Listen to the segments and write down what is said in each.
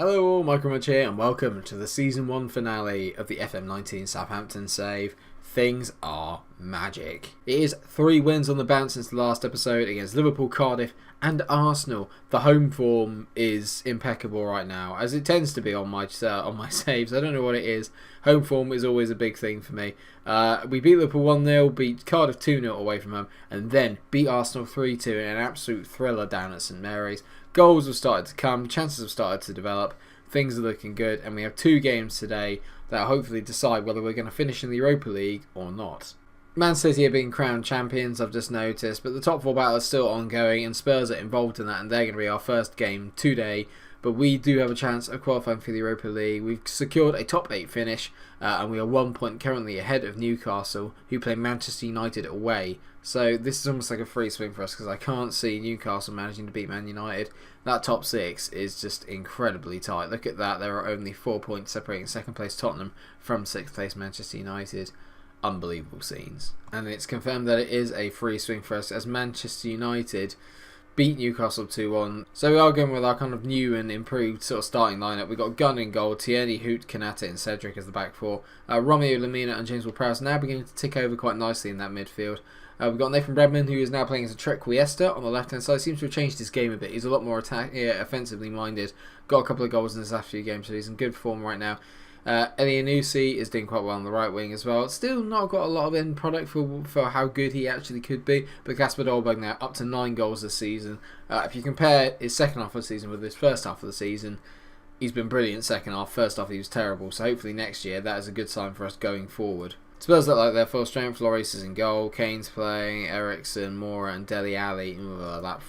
Hello all, Munch here, and welcome to the Season 1 finale of the FM19 Southampton save. Things are magic. It is 3 wins on the bounce since the last episode against Liverpool, Cardiff and Arsenal. The home form is impeccable right now, as it tends to be on my saves. I don't know what it is. Home form is always a big thing for me. We beat Liverpool 1-0, beat Cardiff 2-0 away from home, and then beat Arsenal 3-2 in an absolute thriller down at St Mary's. Goals have started to come, chances have started to develop, things are looking good, and we have 2 games today that hopefully decide whether we're going to finish in the Europa League or not. Man City are being crowned champions, I've just noticed, but the top 4 battle is still ongoing, and Spurs are involved in that, and they're going to be our first game today. But we do have a chance of qualifying for the Europa League. We've secured a top 8 finish, and we are 1 point currently ahead of Newcastle, who play Manchester United away. So this is almost like a free swing for us, because I can't see Newcastle managing to beat Man United. That top 6 is just incredibly tight. Look at that, there are only 4 points separating second place Tottenham from 6th place Manchester United. Unbelievable scenes. And it's confirmed that it is a free swing for us, as Manchester United beat Newcastle 2-1. So we are going with our kind of new and improved sort of starting lineup. We've got Gunn in goal, Tierney, Hoot, Kanate and Cedric as the back 4. Romeo, Lamina and James Ward-Prowse now beginning to tick over quite nicely in that midfield. We've got Nathan Redmond, who is now playing as a Trequaresta on the left-hand side. Seems to have changed his game a bit. He's a lot more offensively minded. Got a couple of goals in his last few games, so he's in good form right now. Elianusi is doing quite well on the right wing as well. Still not got a lot of end product for how good he actually could be, but Kasper Dolberg now up to 9 goals this season. If you compare his second half of the season with his first half of the season, he's been brilliant second half. First half he was terrible, so hopefully next year that is a good sign for us going forward. Spurs look like they're full strength. Lloris is in goal, Kane's playing, Ericsson, Moura and Dele Alli. That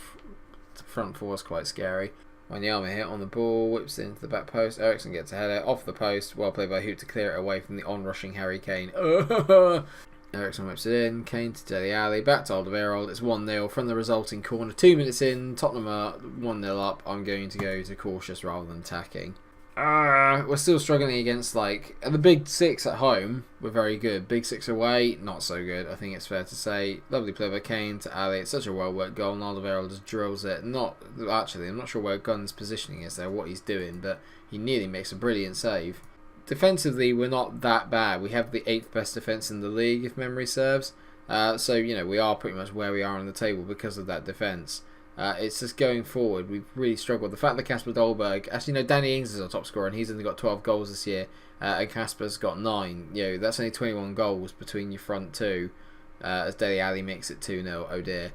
front 4 is quite scary. Wanyama hit on the ball, whips it into the back post. Ericsson gets a header off the post. Well played by Hoot to clear it away from the on-rushing Harry Kane. Ericsson whips it in. Kane to Dele Alli. Back to Alderweireld. It's 1-0 from the resulting corner. 2 minutes in. Tottenham are 1-0 up. I'm going to go to cautious rather than attacking. We're still struggling against, like, the big 6 at home. We're very good. Big 6 away, not so good. I think it's fair to say. Lovely play by Kane to Ali. It's such a well-worked goal. And Alderweireld just drills it. I'm not sure where Gunn's positioning is there, what he's doing, but he nearly makes a brilliant save. Defensively, we're not that bad. We have the 8th best defence in the league, if memory serves. So, we are pretty much where we are on the table because of that defence. It's just going forward, we've really struggled. The fact that Kasper Dolberg, actually no, Danny Ings is our top scorer and he's only got 12 goals this year, and Kasper's got 9. That's only 21 goals between your front 2, as Dele Alli makes it 2-0. Oh dear.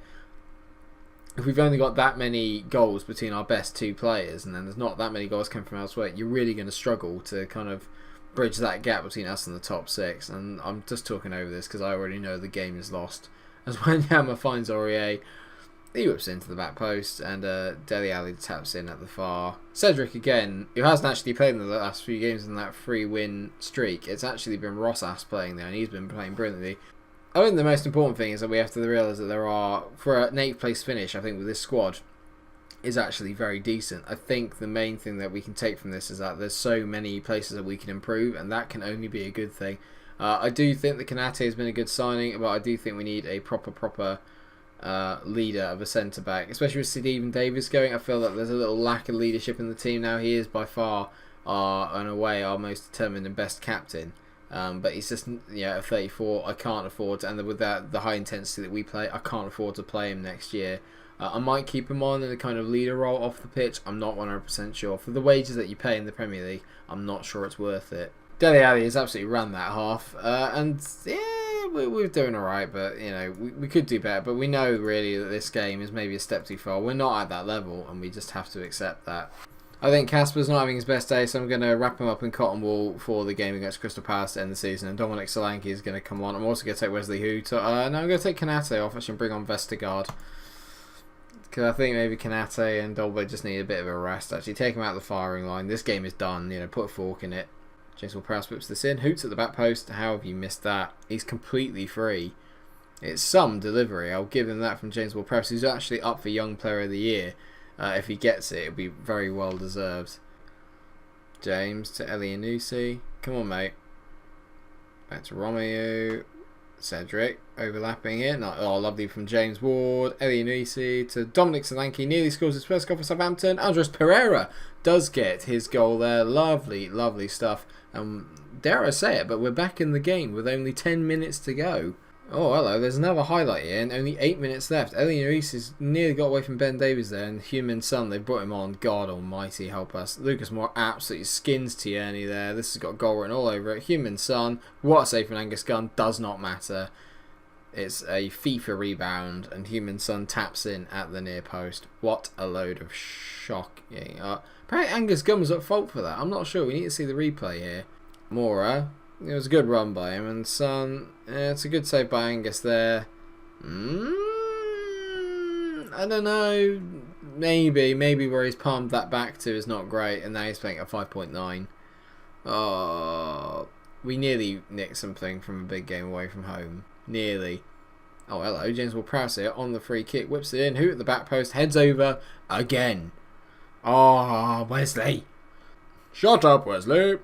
If we've only got that many goals between our best 2 players, and then there's not that many goals coming from elsewhere, you're really going to struggle to kind of bridge that gap between us and the top 6. And I'm just talking over this because I already know the game is lost. As Wanyama finds Aurier, he whips into the back post, and Dele Alli taps in at the far. Cedric again, who hasn't actually played in the last few games in that 3-win streak. It's actually been Rossas playing there, and he's been playing brilliantly. I think the most important thing is that we have to realise that there are, for an 8th place finish, I think with this squad, is actually very decent. I think the main thing that we can take from this is that there's so many places that we can improve, and that can only be a good thing. I do think that Kanate has been a good signing, but I do think we need a proper leader of a centre-back, especially with Stephen Davis going. I feel that there's a little lack of leadership in the team now. He is by far, in a way, our most determined and best captain, but he's just at 34. I can't afford to, and with that, the high intensity that we play, I can't afford to play him next year. I might keep him on in a kind of leader role off the pitch. I'm not 100% sure. For the wages that you pay in the Premier League, I'm not sure it's worth it. Dele Alli has absolutely run that half, and yeah, we're doing alright, but we could do better. But we know really that this game is maybe a step too far. We're not at that level, and we just have to accept that. I think Kasper's not having his best day, so I'm going to wrap him up in cotton wool for the game against Crystal Palace to end the season, and Dominic Solanke is going to come on. I'm also going to take Wesley Hoot. No, I'm going to take Kanate off, actually, and bring on Vestergaard. Because I think maybe Kanate and Dolberg just need a bit of a rest, actually. Take him out of the firing line. This game is done, put a fork in it. James Ward-Prowse whips this in. Hoots at the back post. How have you missed that? He's completely free. It's some delivery. I'll give him that from James Ward-Prowse, who's actually up for Young Player of the Year. If he gets it, it'll be very well deserved. James to Elianusi. Come on, mate. Back to Romeo. Cedric overlapping it. Oh, lovely from James Ward. Elyounoussi to Dominic Solanke. Nearly scores his first goal for Southampton. Andres Pereira does get his goal there. Lovely, lovely stuff. Dare I say it, but we're back in the game with only 10 minutes to go. Oh, hello. There's another highlight here, and only 8 minutes left. Elyounoussi nearly got away from Ben Davies there, and Human Son, they brought him on. God almighty, help us. Lucas Moore absolutely skins Tierney there. This has got goal written all over it. Human Son, what a save from Angus Gunn, does not matter. It's a FIFA rebound, and Human Son taps in at the near post. What a load of shocking. Apparently Angus Gunn was at fault for that. I'm not sure. We need to see the replay here. Mora. It was a good run by him, and Son, it's a good save by Angus there. I don't know, maybe where he's palmed that back to is not great, and now he's playing at 5.9. Oh, we nearly nicked something from a big game away from home. Nearly. Oh, hello, James Ward-Prowse here on the free kick, whips it in, who at the back post, heads over again. Oh, Wesley. Shut up, Wesley.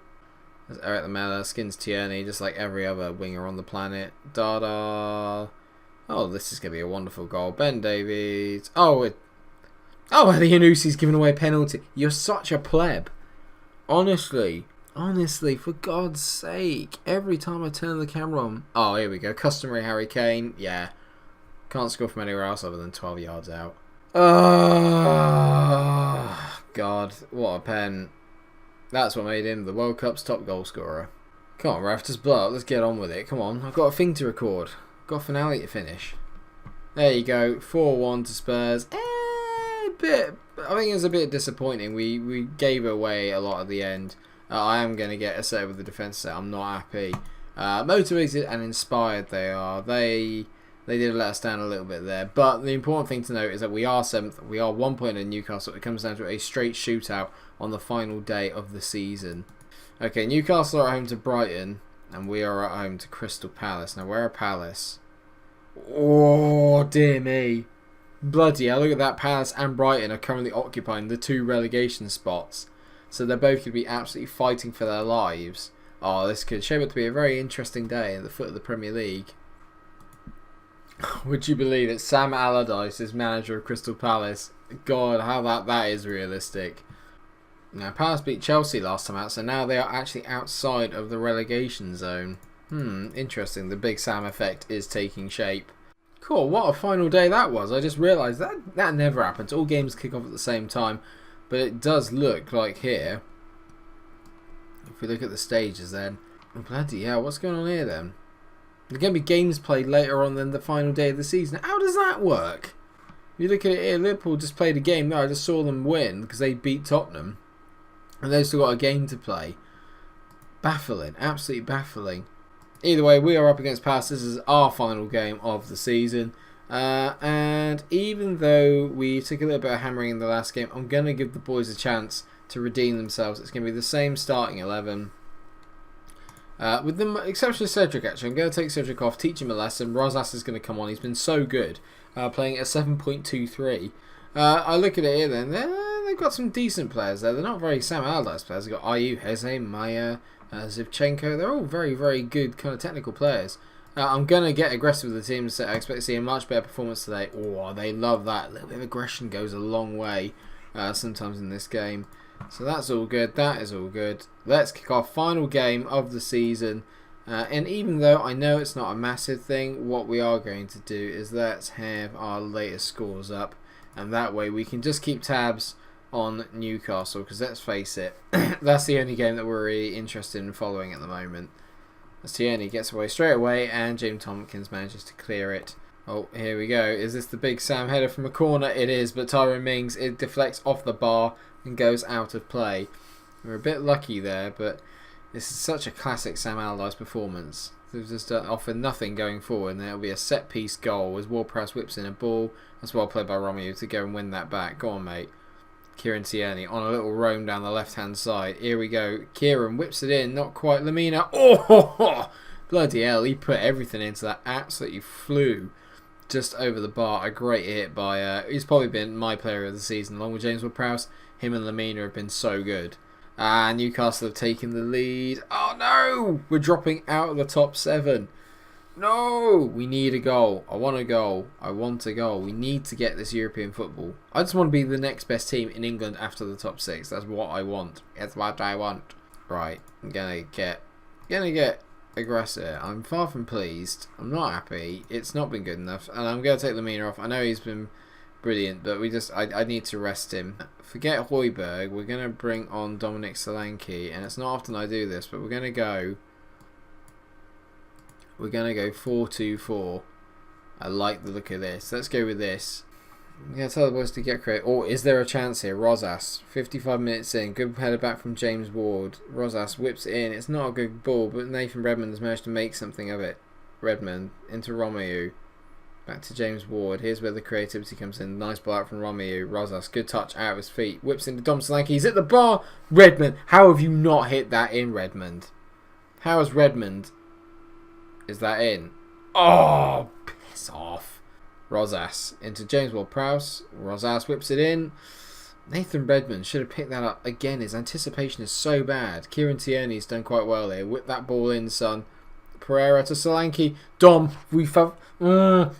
As Eric Lamela skins Tierney just like every other winger on the planet. Dada. Oh, this is going to be a wonderful goal. Ben Davies. Elyounoussi giving away a penalty. You're such a pleb. Honestly, for God's sake. Every time I turn the camera on. Oh, here we go. Customary Harry Kane. Yeah. Can't score from anywhere else other than 12 yards out. Oh, God. What a pen. That's what made him the World Cup's top goal scorer. Come on, ref, just blow up. Let's get on with it. Come on, I've got a thing to record. I've got a finale to finish. There you go, 4-1 to Spurs. I think it was a bit disappointing. We gave away a lot at the end. I am going to get a set with the defence set. I'm not happy. Motivated and inspired they are. They did let us down a little bit there. But the important thing to note is that we are 7th. We are 1 point in Newcastle. It comes down to a straight shootout on the final day of the season. Okay, Newcastle are at home to Brighton. And we are at home to Crystal Palace. Now, we're a Palace. Oh, dear me. Bloody hell, look at that. Palace and Brighton are currently occupying the 2 relegation spots. So they're both going to be absolutely fighting for their lives. Oh, this could shape up to be a very interesting day at the foot of the Premier League. Would you believe it? Sam Allardyce is manager of Crystal Palace. God, how that is realistic. Now, Palace beat Chelsea last time out, so now they are actually outside of the relegation zone. Interesting. The Big Sam effect is taking shape. Cool, what a final day that was. I just realised that never happens. All games kick off at the same time. But it does look like here, if we look at the stages then, bloody hell, what's going on here then? There are going to be games played later on than the final day of the season. How does that work? If you look at it here, Liverpool just played a game there. I just saw them win because they beat Tottenham. And they've still got a game to play. Baffling. Absolutely baffling. Either way, we are up against Palace. This is our final game of the season. And even though we took a little bit of hammering in the last game, I'm going to give the boys a chance to redeem themselves. It's going to be the same starting 11. With the exception of Cedric, actually. I'm going to take Cedric off, teach him a lesson. Rosas is going to come on. He's been so good, playing at 7.23. I look at it here then. They've got some decent players there. They're not very Sam Allardyce players. They've got Ayew, Heze, Maya, Zivchenko. They're all very, very good kind of technical players. I'm going to get aggressive with the team, so I expect to see a much better performance today. Oh, they love that. A little bit of aggression goes a long way sometimes in this game. So that's all good. That is all good. Let's kick off final game of the season. And even though I know it's not a massive thing, what we are going to do is let's have our latest scores up. And that way we can just keep tabs on Newcastle. Because let's face it, that's the only game that we're really interested in following at the moment. As Tierney gets away straight away and James Tompkins manages to clear it. Oh, here we go. Is this the Big Sam header from a corner? It is, but Tyrone Mings, it deflects off the bar and goes out of play. We're a bit lucky there, but this is such a classic Sam Allardyce performance. They've just offered nothing going forward, and it'll be a set-piece goal as Ward-Prowse whips in a ball. That's well played by Romeo to go and win that back. Go on, mate. Kieran Tierney on a little roam down the left-hand side. Here we go. Kieran whips it in. Not quite. Lamina. Oh! Bloody hell. He put everything into that. Absolutely flew just over the bar. A great hit by... he's probably been my player of the season along with James Ward-Prowse. Him and Lamina have been so good. Newcastle have taken the lead. Oh, no! We're dropping out of the top 7. No! We need a goal. I want a goal. I want a goal. We need to get this European football. I just want to be the next best team in England after the top 6. That's what I want. That's what I want. Right. I'm gonna get aggressive. I'm far from pleased. I'm not happy. It's not been good enough. And I'm gonna take Lemina off. I know he's been brilliant, but I need to rest him. Forget Højbjerg. We're gonna bring on Dominic Solanke, and it's not often I do this, but we're gonna go 4-2-4. I like the look of this. Let's go with this. I'm going to tell the boys to get creative. Oh, is there a chance here? Rosas, 55 minutes in. Good header back from James Ward. Rosas whips it in. It's not a good ball, but Nathan Redmond has managed to make something of it. Redmond into Romeo. Back to James Ward. Here's where the creativity comes in. Nice ball out from Romeo. Rosas, good touch out of his feet. Whips into Dom Solanke. He's at the bar. Redmond. How have you not hit that in, Redmond? How has Redmond... Is that in? Oh, piss off. Rosas into James Ward-Prowse. Rosas whips it in. Nathan Redmond should have picked that up. Again, his anticipation is so bad. Kieran Tierney's done quite well here. Whip that ball in, son. Pereira to Solanke. Dom, we felt... Oh,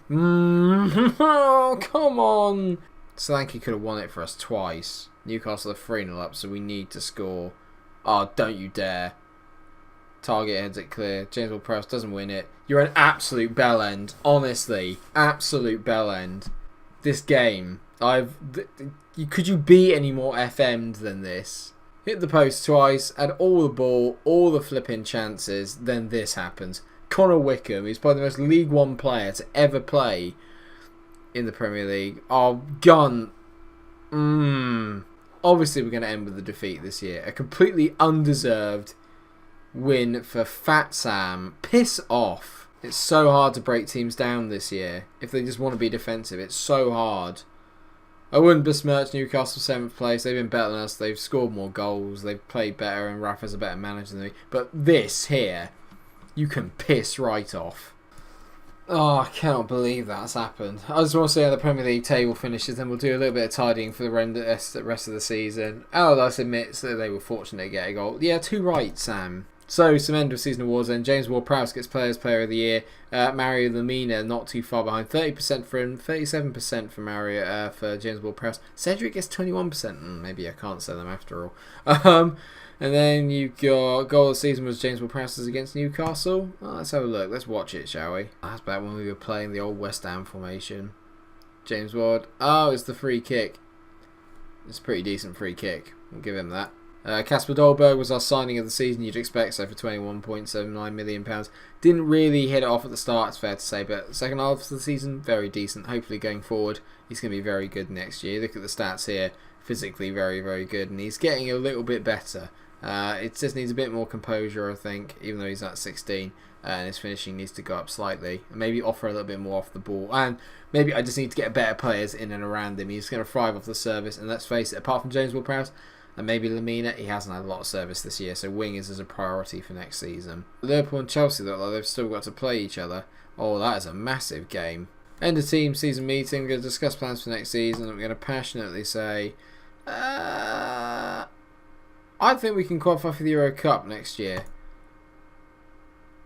come on. Solanke could have won it for us twice. Newcastle are 3-0 up, so we need to score. Oh, don't you dare. Target heads it clear. James Ward-Prowse doesn't win it. You're an absolute bell end. Honestly. Absolute bell end. This game. Could you be any more FM'd than this? Hit the post twice. Had all the ball. All the flipping chances. Then this happens. Connor Wickham, who's probably the most League One player to ever play in the Premier League. Oh, gun. Obviously, we're going to end with a defeat this year. A completely undeserved win for Fat Sam. Piss off. It's so hard to break teams down this year if they just want to be defensive. It's so hard. I wouldn't besmirch Newcastle 7th place. They've been better than us. They've scored more goals. They've played better, and Rafa's a better manager than me. But this here, you can piss right off. Oh, I cannot believe that's happened. I just want to see how the Premier League table finishes, and we'll do a little bit of tidying for the rest of the season. Allardyce admits that they were fortunate to get a goal. Yeah, too right, Sam. So, some end of season awards then. James Ward-Prowse gets Player of the Year. Mario Lemina not too far behind. 30% for him, 37% for Mario for James Ward-Prowse. Cedric gets 21%. Maybe I can't say them after all. And then you've got goal of the season was James Ward-Prowse's against Newcastle. Oh, let's have a look. Let's watch it, shall we? That's back when we were playing the old West Ham formation. James Ward. Oh, it's the free kick. It's a pretty decent free kick. We'll give him that. Kasper Dolberg was our signing of the season, you'd expect, so for £21.79 million. Didn't really hit it off at the start, it's fair to say, but second half of the season, very decent. Hopefully going forward, he's going to be very good next year. Look at the stats here, physically very, very good, and he's getting a little bit better. It just needs a bit more composure, I think, even though he's at 16, and his finishing needs to go up slightly. And maybe offer a little bit more off the ball, and maybe I just need to get better players in and around him. He's going to thrive off the service, and let's face it, apart from James Ward-Prowse, and maybe Lemina, he hasn't had a lot of service this year, so wingers is a priority for next season. Liverpool and Chelsea look like they've still got to play each other. Oh, that is a massive game. End of team season meeting. We're going to discuss plans for next season. I'm going to passionately say, I think we can qualify for the Euro Cup next year.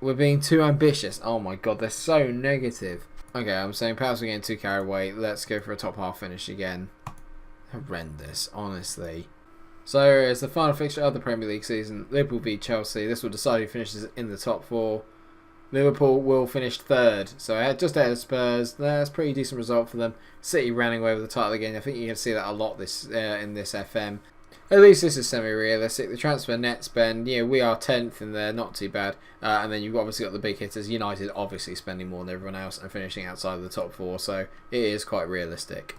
We're being too ambitious. Oh my god, they're so negative. Okay, I'm saying perhaps we're getting too carried away. Let's go for a top half finish again. Horrendous, honestly. So it's the final fixture of the Premier League season. Liverpool v Chelsea. This will decide who finishes in the top 4. Liverpool will finish 3rd. So just ahead of Spurs. That's a pretty decent result for them. City running away with the title again. I think you can see that a lot in this FM. At least this is semi-realistic. The transfer net spend, we are 10th in there, not too bad. And then you've obviously got the big hitters. United obviously spending more than everyone else and finishing outside of the top 4. So it is quite realistic.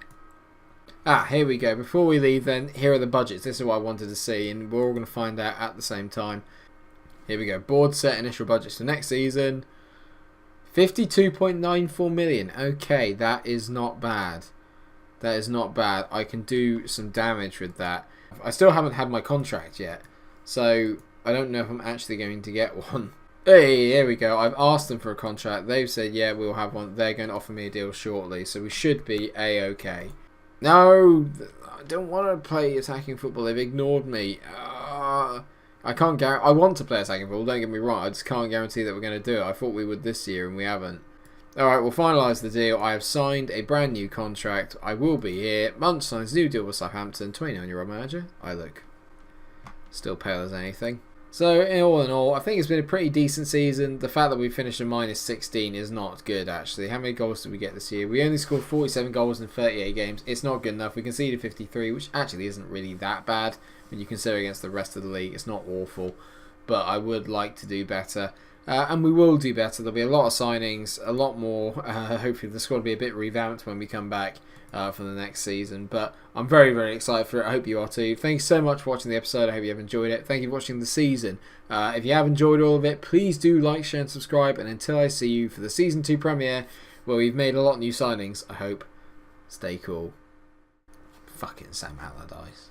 Here we go. Before we leave then, here are the budgets. This is what I wanted to see, and we're all going to find out at the same time. Here we go. Board set initial budgets for next season. 52.94 million. Okay, that is not bad. That is not bad. I can do some damage with that. I still haven't had my contract yet, so I don't know if I'm actually going to get one. Hey, here we go. I've asked them for a contract. They've said, yeah, we'll have one. They're going to offer me a deal shortly, so we should be A-okay. No, I don't want to play attacking football. They've ignored me. I can't guarantee. I want to play attacking football, don't get me wrong. I just can't guarantee that we're going to do it. I thought we would this year and we haven't. Alright, we'll finalise the deal. I have signed a brand new contract. I will be here. Munch signs new deal with Southampton. 29-year-old manager. I look still pale as anything. So, in all, I think it's been a pretty decent season. The fact that we finished a minus 16 is not good, actually. How many goals did we get this year? We only scored 47 goals in 38 games. It's not good enough. We conceded 53, which actually isn't really that bad when you consider against the rest of the league. It's not awful, but I would like to do better. And we will do better. There'll be a lot of signings, a lot more. Hopefully the squad will be a bit revamped when we come back for the next season. But I'm very, very excited for it. I hope you are too. Thanks so much for watching the episode. I hope you have enjoyed it. Thank you for watching the season. If you have enjoyed all of it, please do like, share and subscribe. And until I see you for the Season 2 premiere, where we've made a lot of new signings, I hope, stay cool. Fucking Sam Allardyce.